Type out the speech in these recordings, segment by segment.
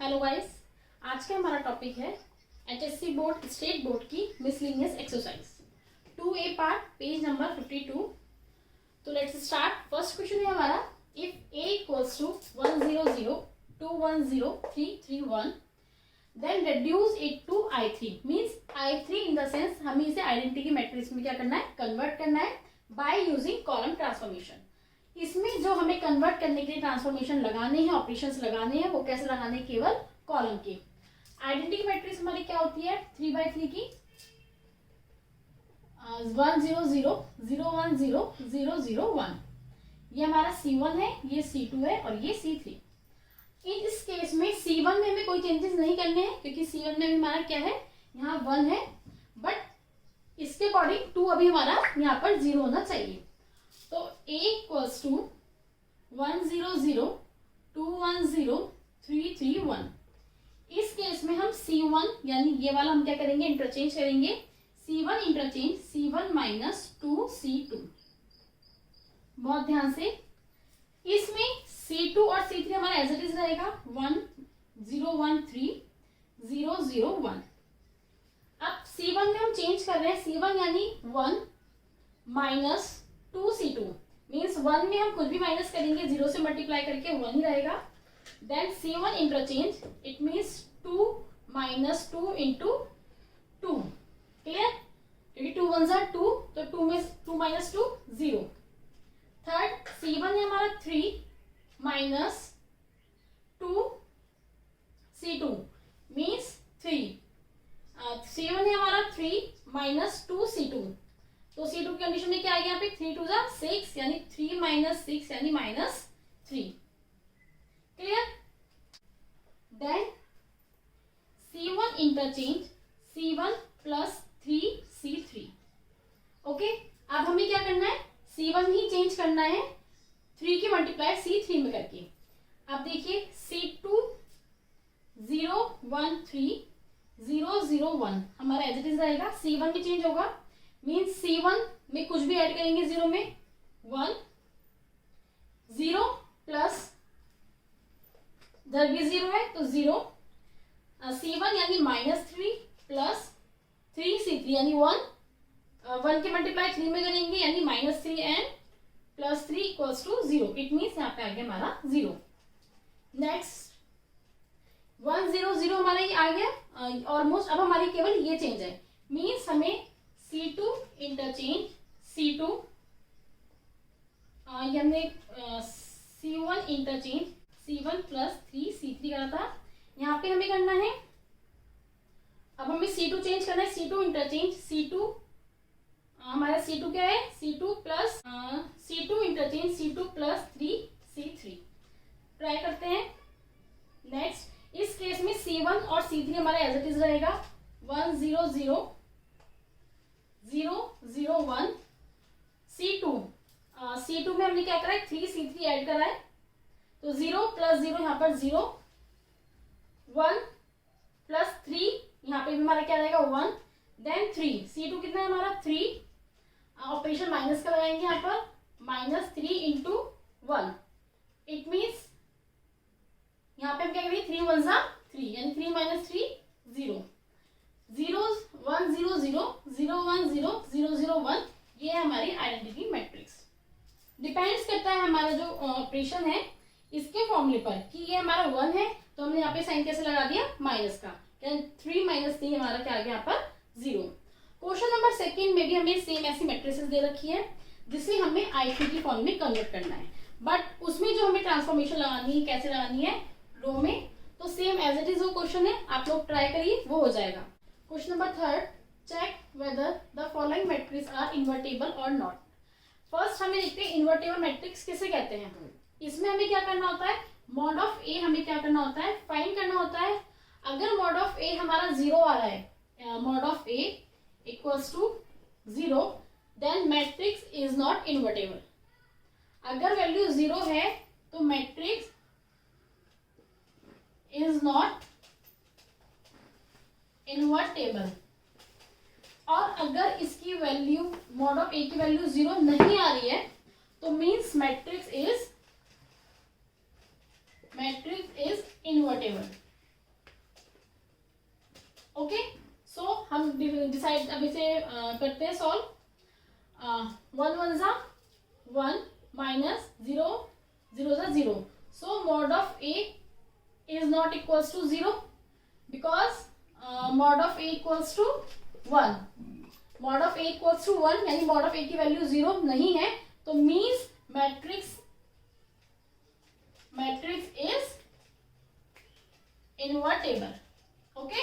Hello guys, आज का हमारा टॉपिक है एचएससी बोर्ड स्टेट बोर्ड की miscellaneous exercise 2A part page number 52। तो लेट्स स्टार्ट। फर्स्ट क्वेश्चन है हमारा, if A equals to 100 210 331 then reduce it to I3 means I3 in the sense हमें इसे आइडेंटिटी मैट्रिक्स में क्या करना है, कन्वर्ट करना है बाय यूजिंग कॉलम ट्रांसफॉर्मेशन। इसमें जो हमें कन्वर्ट करने के लिए ट्रांसफॉर्मेशन लगाने हैं, ऑपरेशंस लगाने हैं, वो कैसे लगाने हैं, केवल कॉलम के। आइडेंटिटी मैट्रिक्स हमारी क्या होती है, 3/3 की 1 0 0 0 1 0 0 0 1। ये हमारा C1 है, ये C2 है और ये C3। इन इस केस में C1 में हमें कोई चेंजेस नहीं करने हैं क्योंकि C1 में भी हमारा क्या है, यहाँ 1 है, बट इसके अकॉर्डिंग 2 अभी हमारा यहाँ पर 0 होना चाहिए। तो A इक्वल्स टू 1 0 0 2 1 0 3 3 1। इस केस में हम C1 यानी ये वाला हम क्या करेंगे, इंटरचेंज करेंगे। C1 interchange C1 minus 2 C2। बहुत ध्यान से, इसमें C2 और C3 हमारा एज इट इज रहेगा 1 0 1 3 0 0 1। अब C1 में हम चेंज कर रहे हैं, C1 यानी 1 माइनस 2 C2 मीन्स 1 में हम कुछ भी माइनस करेंगे 0 से मल्टीप्लाई करके 1 ही रहेगा। Then C1 interchange it means 2 minus 2 into 2। Clear, क्योंकि 2 1 2 तो 2 में 2 माइनस 2 0। थर्ड C1 है हमारा 3 माइनस 2 C2 मीन्स 3। C1 है हमारा 3 माइनस 2 C2, तो C2 की कंडीशन में क्या आ गया यहाँ पे, 3 2 6 यानी 3 माइनस 6 यानी minus 3। Clear. Then C1 interchange C1 plus 3 C3। Okay, अब हमें क्या करना है, C1 ही चेंज करना है 3 की मल्टीप्लाई C3 में करके। अब देखिए C2 0 1 3 0 0 1 हमारा एज इट इज रहेगा। C1 में चेंज होगा मीन्स C1 में कुछ भी ऐड करेंगे 0 में 1 0 प्लस इधर भी 0 है तो 0। C1 यानी माइनस 3 प्लस 3 C3 यानी 1 के मल्टीप्लाई 3 में करेंगे यानी minus 3 and plus 3 equals to 0। It means यहाँ पे आ गया हमारा 0। नेक्स्ट 1 0 0 हमारा ये आ गया ऑलमोस्ट। अब हमारी केवल ये चेंज है मीन्स हमें C2 इंटरचेंज C2 यानी C1 interchange C1 plus 3 C3 करा था, यहाँ पे हमें करना है। अब हमें C2 चेंज करना है, C2 इंटरचेंज C2 हमारा C2 क्या है, C2 plus C2 interchange C2 plus 3 C3। Try करते हैं। नेक्स्ट इस केस में C1 और C3 हमारा एज इट इज रहेगा 1 0 0 0 0 1 C2 में हमने क्या करा है, 3 C3 ऐड करा है तो 0 प्लस 0 यहाँ पर 0 1 प्लस 3 यहाँ पे भी हमारा क्या रहेगा 1 देन 3 C2 कितना है हमारा 3 ऑपरेशन माइनस का लगाएंगे यहाँ पर माइनस 3 इंटू 1। इट मीन्स यहाँ पे हम क्या करेंगे 3 1 3 यानी 3 माइनस 3 0 0 1 0 0 0 1 0 0 0 1। ये है हमारी आइडेंटिटी मैट्रिक्स। डिपेंड्स करता है हमारा जो ऑपरेशन है इसके फॉर्मूले पर कि ये हमारा 1 है तो हमने यहाँ पे साइन कैसे लगा दिया, माइनस का। 3 माइनस 3 हमारा क्या आ गया यहाँ पर 0। क्वेश्चन नंबर 2 में भी हमें सेम ऐसी मैट्रिसेस दे रखी है जिसे हमें I3 की फॉर्म में कन्वर्ट करना है, बट उसमें जो हमें ट्रांसफॉर्मेशन लगानी है, कैसे लगानी है, रो में। तो सेम एज इट इज वो क्वेश्चन है, आप लोग ट्राई करिए, वो हो जाएगा। Question number 3, check whether the following matrix are invertible और नॉट। फर्स्ट हमें देखते हैं इन्वर्टेबल मैट्रिक्स किसे कहते हैं। इसमें हमें क्या करना होता है, मॉड ऑफ ए हमें क्या करना होता है, फाइंड करना होता है। अगर मॉड ऑफ ए हमारा 0 आ रहा है, mod of A equals to 0 then matrix is not invertible. अगर वैल्यू 0 है तो मैट्रिक्स इज नॉट इन्वर्टेबल। और अगर इसकी वैल्यू मॉड ऑफ ए की वैल्यू 0 नहीं आ रही है तो means matrix is invertible. Side अब इसे करते हैं सॉल्व। 1 1 जा 1 माइनस 0 0 जा 0, so mod of A is not equals to 0 because mod of A equals to 1, mod of A equals to 1 यानी मॉड ऑफ ए की वैल्यू 0 नहीं है, तो means matrix is invertible. Okay,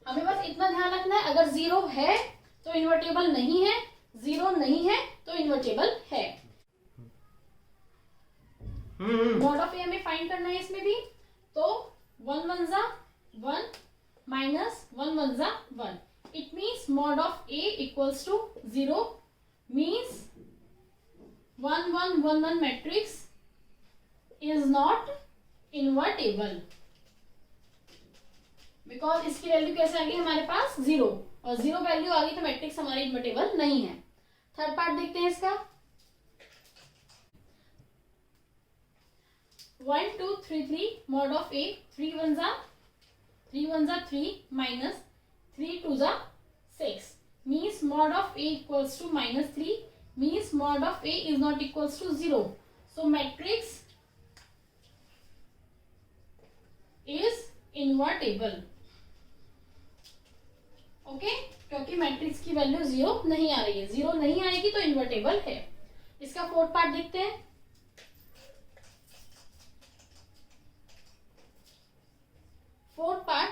हमें बस इतना ध्यान रखना है, अगर 0 है तो इन्वर्टेबल नहीं है, 0 नहीं है तो इन्वर्टेबल है। मॉड ऑफ ए हमें फाइंड करना है इसमें भी, तो 1 1 जा 1 माइनस 1 1 जा 1, it means mod of A equals to 0, means 1 1 1 1 matrix is not invertible because इसकी वैल्यू कैसे आ गई हमारे पास 0, और 0 वैल्यू आ गई तो मैट्रिक्स हमारा इनवर्टेबल नहीं है। थर्ड पार्ट देखते हैं इसका। 1 2 3 3 मॉड ऑफ ए 3 1 जा 3 माइनस 3 2 जा 6, means mod of A equals to -3, means mod of A is not equals to 0, so matrix is invertible. Okay, क्योंकि मैट्रिक्स की वैल्यू 0 नहीं आ रही है, 0 नहीं आएगी तो इनवर्टेबल है। इसका फोर्थ पार्ट देखते हैं। Fourth part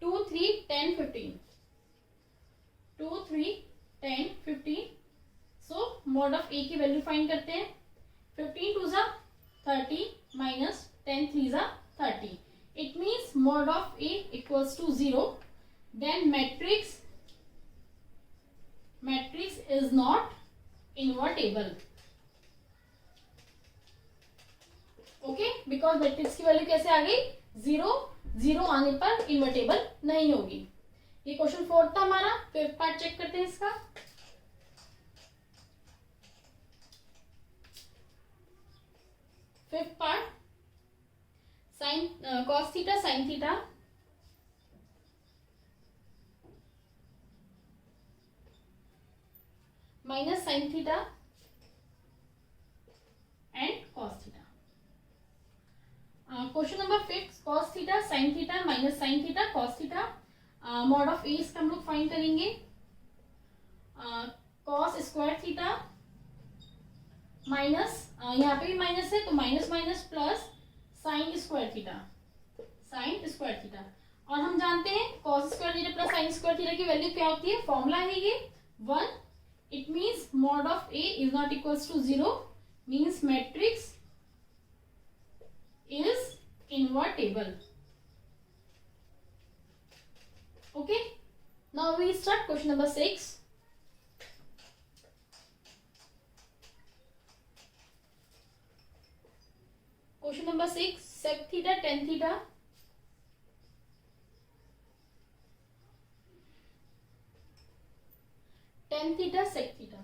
2 3 10 15 2 3 10 15, so mod of A की वैल्यू फाइंड करते हैं। 15 2 जा 30 माइनस 10 3 जा 30, it means mod of A equals to 0, then matrix is not invertible. Okay, because matrix की वैल्यू कैसे आ गई 0, 0 आने पर इन्वर्टेबल नहीं होगी। ये क्वेश्चन 4 था हमारा। फिफ्थ पार्ट चेक करते हैं इसका। Fifth part sine cos theta sine theta minus sine theta and cos theta. Question number 5 cos theta sine theta minus sine theta cos theta, mod of A इसका हम लोग find करेंगे। Cos square theta minus यहाँ पे भी minus है तो minus minus plus sine square theta और हम जानते हैं cos square theta plus sine square theta की वैल्यू क्या होती है, फॉर्मूला है ये 1, it means mod of A is not equals to 0, means matrix is invertible. Okay, now we start question number 6। Question number 6 sec theta tan theta tan theta sec theta.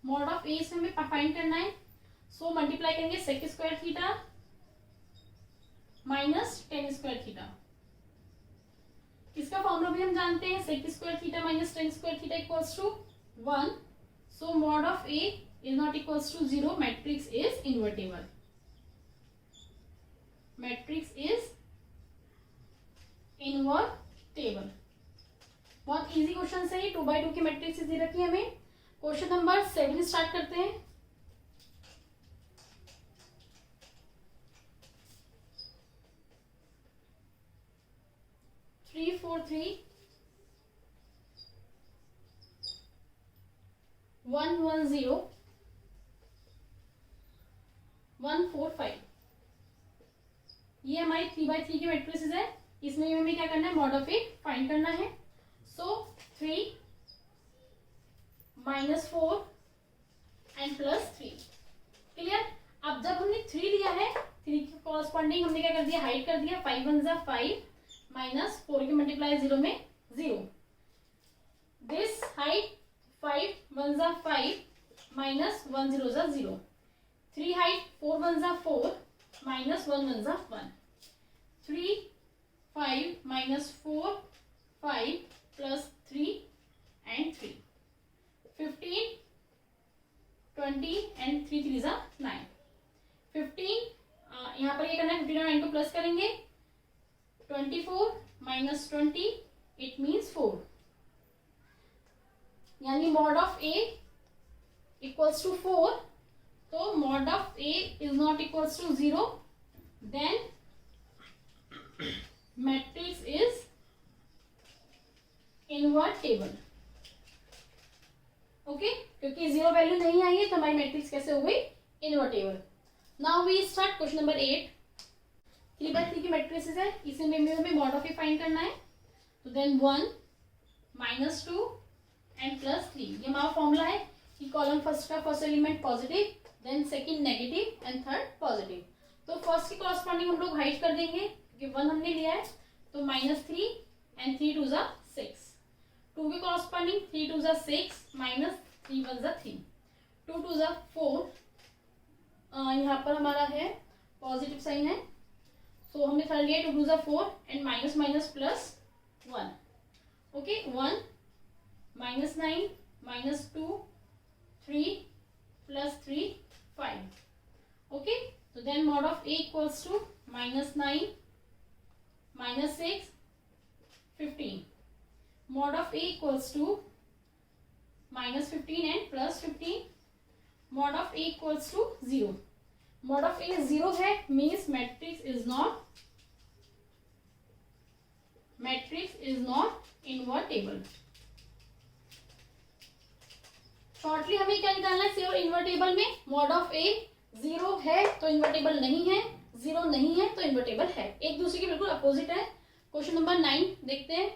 Mod of A इसमें हमें find करना है, सो multiply करेंगे sec square theta minus tan square theta. इसका formula भी हम जानते हैं, sec square theta minus tan square theta equals to 1, so mod of A is not equals to 0, matrix is invertible, matrix is invertible। बहुत easy question है ये, 2x2 की matrix दे रखी है हमें। क्वेश्चन नंबर 7 स्टार्ट करते हैं। थ्री फोर थ्री 1 1 0 1 4 5, ये हमारी 3x3 की मैट्रिक्स है। इसमें हमें क्या करना है, मॉड ऑफ ए फाइंड करना है। सो 3 माइनस 4 एंड प्लस 3। क्लियर। अब जब हमने 3 लिया है, 3 के कॉरस्पॉन्डिंग हमने क्या कर दिया, हाइड कर दिया। 5 1 जा 5 माइनस 4 की मल्टीप्लाई 0 में 0, दिस हाइड 5 1 जा 5 माइनस 1 0 जा 0, 3 हाइट 4 1 जा 4 माइनस 1 1 जा 1, 3 5 minus 4, 5 plus 3 and 3. 15, 20 and 3 3 are 9. 15 यहाँ पर ये करना है, 15 और 9 को प्लस करेंगे. 24 minus 20 it means 4. यानी mod of A equals to 4. तो mod of A is not equals to 0. Then matrix is invertible. Okay क्योंकि 0 वैल्यू नहीं आई है तो हमारी मैट्रिक्स कैसे हो गई? Invertible. Now we start question number 8. 3/3 की मैट्रिसेस है, इसे में मॉड ऑफ ए फाइंड करना है. तो देन 1 minus 2 एंड प्लस 3. ये हमारा फॉर्मूला है कि कॉलम फर्स्ट का first element positive, then second negative and third positive. तो फर्स्ट की कॉरस्पॉन्डिंग हम लोग हाइड कर देंगे क्योंकि 1 हमने लिया है. तो -3 एंड 3 2 6. 2 की कॉरस्पॉन्डिंग 3 2 6 माइनस 3 1 3. 2 2 4. यहाँ पर हमारा है पॉजिटिव साइन है, सो हमने थर्ड लिया 2 2 4 and minus minus plus 1. Okay 1 -9 -2 3 plus 3 5. Okay so then mod of A equals to -9 -6 15. mod of A equals to -15 and plus 15. mod of A equals to 0. mod of A 0 है means matrix is not invertible. Shortly हमें क्या निकालना है? सी और invertible में mod of A 0 है तो invertible नहीं है, 0 नहीं है तो इन्वर्टेबल है. एक दूसरे के बिल्कुल अपोजिट है. क्वेश्चन नंबर 9 देखते हैं.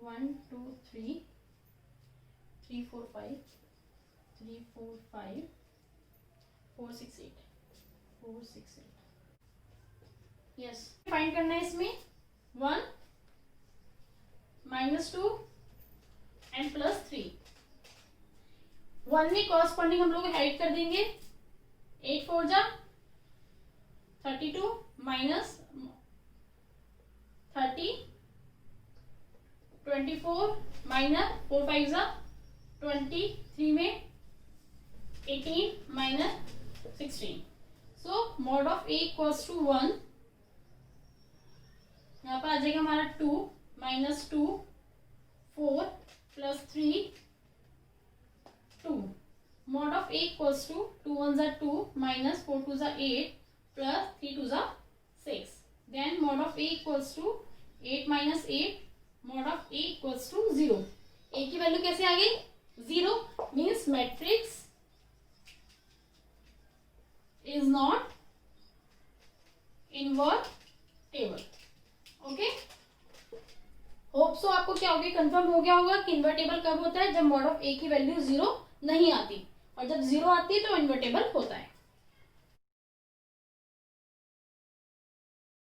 One two three 3 4 5 3 4 5 4 6 8 4 6 8. Yes find करना है इसमें 1 -2 एंड प्लस 3. 1 में कॉरस्पॉन्डिंग हम लोग हाइड कर देंगे. 8 4 32 माइनस 30 24 माइनस 4 5 23 में 18 minus 16. So mod of A equals to 1. यहाँ पर आ जाएगा हमारा 2 -2 4 plus 3 2. mod of A equals to 2 1 2 minus 4 2 8 plus 3 2 6. Then mod of A equals to 8 minus 8. mod of A equals to 0. A की value कैसे आ गई? 0 means matrix is not invertible. Okay hope so आपको क्या हो गया? कंफर्म हो गया होगा कि इन्वर्टेबल कब होता है? जब mod of A की वैल्यू 0 नहीं आती, और जब 0 आती है तो इन्वर्टेबल होता है.